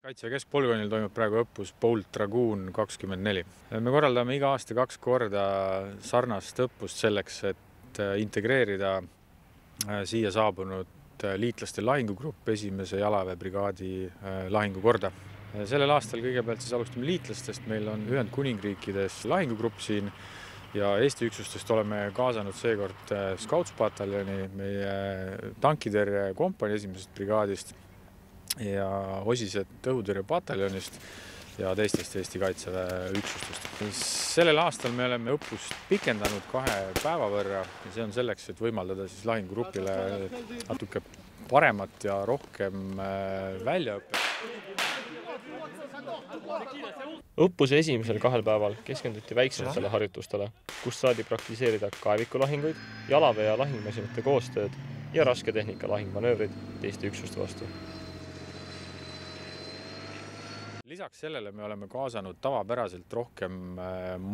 Kaitseväe keskpolügoonil toimub praegu õppus Bolt Dragoon 24. Me korraldame iga aasta 2 korda sarnast õppust selleks, et integreerida siia saabunud liitlaste lahingugrupp 1. jalaväebrigaadi lahingukorda. Sellel aastal kõigepealt siis alustame liitlastest, meil on Ühendkuningriikides lahingugrupp siin ja Eesti üksustest oleme kaasanud seekord Scouts-pataljoni, meie tankitõrje kompanii 1. brigaadist ja osised õhutõrjepataljonist ja teistest Eesti Kaitseväe üksustest. Sellel aastal me oleme õppust pikendanud 2 päeva võrra ja see on selleks, et võimaldada siis lahingugrupile natuke paremat ja rohkem väljaõpet. Õppuse esimesel 2 päeval keskenduti väiksematele harjutustele, kus saadi praktiseerida kaevikulahinguid, jalaväe ja lahingmasinate koostööd ja rasketehnika lahingmanöövrid teiste üksuste vastu. Lisaks sellele me oleme kaasanud tavapäraselt rohkem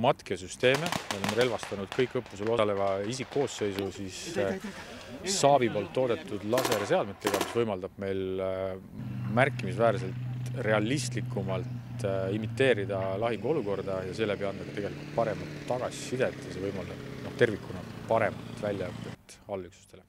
matkesüsteeme. Me oleme relvastanud kõik õppusel osaleva isikkoosseisu siis Saabi poolt toodetud laserseadmetega, mis võimaldab meil märkimisväärselt realistlikumalt imiteerida lahinguolukorda ja seeläbi anda tegelikult paremat tagasisidet ja see võimaldab tervikuna paremat väljaõpet allüksustele.